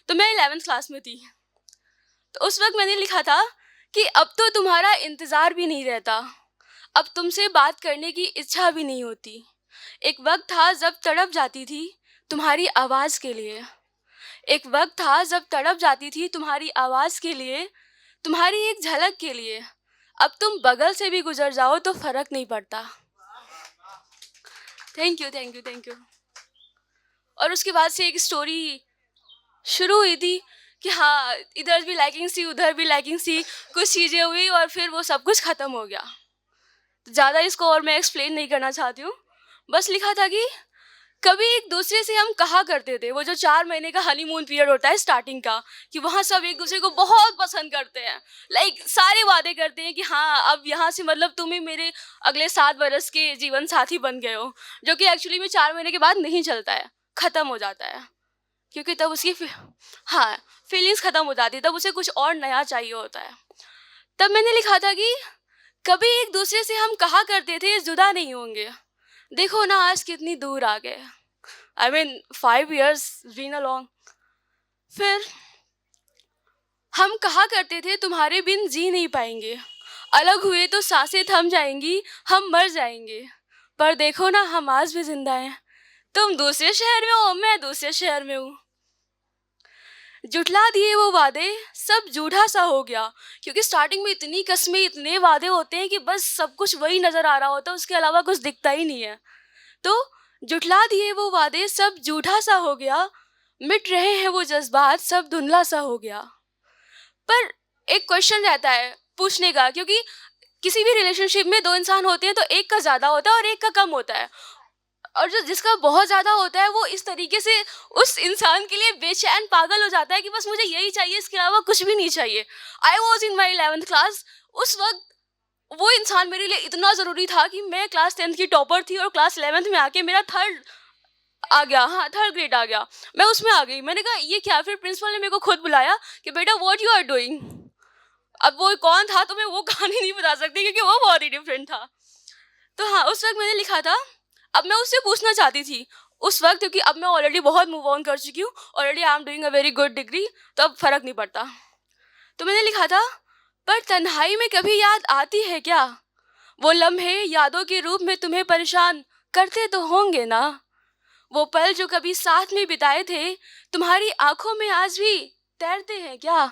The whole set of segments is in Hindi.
तो मैं 11th क्लास में थी। तो उस वक्त मैंने लिखा था कि अब तो तुम्हारा इंतज़ार भी नहीं रहता, अब तुमसे बात करने की इच्छा भी नहीं होती। एक वक्त था जब तड़प जाती थी तुम्हारी आवाज़ के लिए। एक वक्त था जब तड़प जाती थी तुम्हारी आवाज़ के लिए, तुम्हारी एक झलक के लिए। अब तुम बगल से भी गुजर जाओ तो फ़र्क नहीं पड़ता। Thank you, thank you, thank you. और उसके बाद से एक स्टोरी शुरू हुई थी कि हाँ, इधर भी लाइकिंग सी, उधर भी लाइकिंग सी, कुछ चीज़ें हुई और फिर वो सब कुछ ख़त्म हो गया। ज़्यादा इसको और मैं एक्सप्लेन नहीं करना चाहती हूँ। बस लिखा था कि कभी एक दूसरे से हम कहा करते थे, वो जो 4 महीने का हनीमून पीरियड होता है स्टार्टिंग का, कि वहाँ सब एक दूसरे को बहुत पसंद करते हैं, लाइक सारे वादे करते हैं कि हाँ अब यहाँ से मतलब तुम ही मेरे अगले 7 बरस के जीवन साथी बन गए हो, जो कि एक्चुअली में 4 महीने के बाद नहीं चलता है, ख़त्म हो जाता है। क्योंकि तब उसकी हाँ, फीलिंग्स ख़त्म हो जाती है, तब उसे कुछ और नया चाहिए होता है। तब मैंने लिखा था कि कभी एक दूसरे से हम कहा करते थे जुदा नहीं होंगे, देखो ना आज कितनी दूर आ गए। I mean 5 years been along. फिर हम कहा करते थे तुम्हारे बिन जी नहीं पाएंगे, अलग हुए तो सांसें थम जाएंगी, हम मर जाएंगे। पर देखो ना हम आज भी जिंदा हैं, तुम दूसरे शहर में हो, मैं दूसरे शहर में हूँ। जुटला दिए वो वादे, सब झूठा सा हो गया। क्योंकि स्टार्टिंग में इतनी कस्में, इतने वादे होते हैं कि बस सब कुछ वही नज़र आ रहा होता है, उसके अलावा कुछ दिखता ही नहीं है। तो जुटला दिए वो वादे, सब झूठा सा हो गया, मिट रहे हैं वो जज्बात, सब धुंधला सा हो गया। पर एक क्वेश्चन रहता है पूछने का, क्योंकि किसी भी रिलेशनशिप में 2 इंसान होते हैं तो एक का ज़्यादा होता है और एक का कम होता है। और जो जिसका बहुत ज़्यादा होता है वो इस तरीके से उस इंसान के लिए बेचैन पागल हो जाता है कि बस मुझे यही चाहिए, इसके अलावा कुछ भी नहीं चाहिए। I was in my 11th class. उस वक्त वो इंसान मेरे लिए इतना ज़रूरी था कि मैं क्लास 10th की टॉपर थी और क्लास 11th में आके मेरा थर्ड आ गया, हाँ थर्ड ग्रेड आ गया, मैं उसमें आ गई। मैंने कहा ये क्या। फिर प्रिंसिपल ने मेरे को खुद बुलाया कि बेटा व्हाट यू आर डूइंग। अब वो कौन था तो मैं वो कहानी नहीं बता सकती क्योंकि वो बहुत ही डिफरेंट था। तो हाँ, उस वक्त मैंने लिखा था, अब मैं उससे पूछना चाहती थी उस वक्त, क्योंकि अब मैं ऑलरेडी बहुत मूव ऑन कर चुकी हूँ, already I am doing a very good degree, तो अब फर्क नहीं पड़ता। तो मैंने लिखा था, पर तन्हाई में कभी याद आती है क्या, वो लम्हे यादों के रूप में तुम्हें परेशान करते तो होंगे ना, वो पल जो कभी साथ में बिताए थे तुम्हारी आंखों में आज भी तैरते हैं क्या।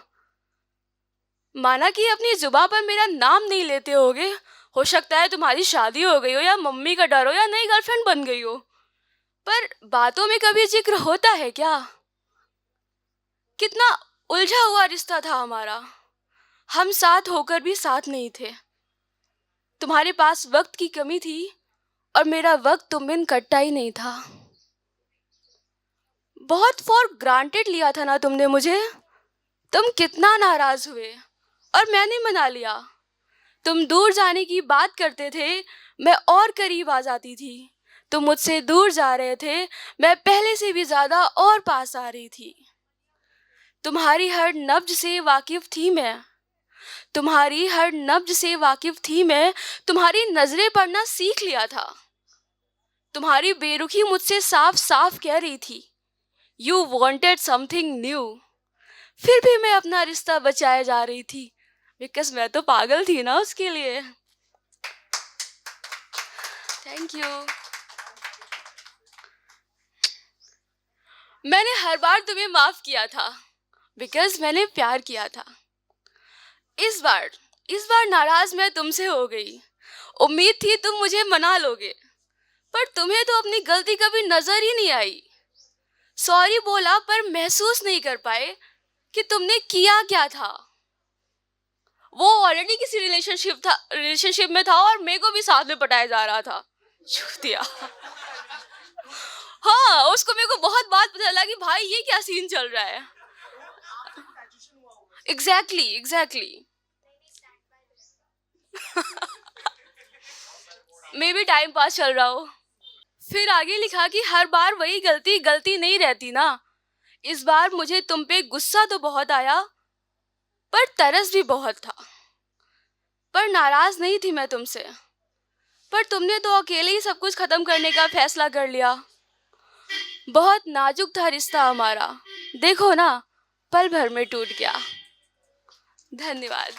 माना कि अपनी जुबान पर मेरा नाम नहीं लेते होगे, हो सकता है तुम्हारी शादी हो गई हो या मम्मी का डर हो या नई गर्लफ्रेंड बन गई हो, पर बातों में कभी जिक्र होता है क्या। कितना उलझा हुआ रिश्ता था हमारा, हम साथ होकर भी साथ नहीं थे। तुम्हारे पास वक्त की कमी थी और मेरा वक्त तुम बिन कटता ही नहीं था। बहुत फॉर ग्रांटेड लिया था ना तुमने मुझे, तुम कितना नाराज हुए और मैंने मना लिया। तुम दूर जाने की बात करते थे, मैं और करीब आ जाती थी। तुम मुझसे दूर जा रहे थे, मैं पहले से भी ज्यादा और पास आ रही थी। तुम्हारी हर नब्ज से वाकिफ थी मैं, तुम्हारी हर नब्ज से वाकिफ थी मैं, तुम्हारी नजरें पढ़ना सीख लिया था। तुम्हारी बेरुखी मुझसे साफ साफ कह रही थी, यू वॉन्टेड समथिंग न्यू। फिर भी मैं अपना रिश्ता बचाए जा रही थी, बिकॉज मैं तो पागल थी ना उसके लिए। Thank you. मैंने हर बार तुम्हें माफ किया था बिकॉज मैंने प्यार किया था। इस बार नाराज मैं तुमसे हो गई। उम्मीद थी तुम मुझे मना लोगे, पर तुम्हें तो अपनी गलती कभी नजर ही नहीं आई। सॉरी बोला पर महसूस नहीं कर पाए कि तुमने किया क्या था। वो ऑलरेडी किसी रिलेशनशिप में था और मेरे को भी साथ में पटाया जा रहा था। चूतिया। हाँ, उसको मेरे को बहुत बात पता चला कि भाई ये क्या सीन चल रहा है। एग्जैक्टली मे भी टाइम पास चल रहा हो। फिर आगे लिखा कि हर बार वही गलती गलती नहीं रहती ना, इस बार मुझे तुम पे गुस्सा तो बहुत आया पर तरस भी बहुत था। पर नाराज नहीं थी मैं तुमसे, पर तुमने तो अकेले ही सब कुछ खत्म करने का फैसला कर लिया। बहुत नाजुक था रिश्ता हमारा, देखो ना पल भर में टूट गया। धन्यवाद।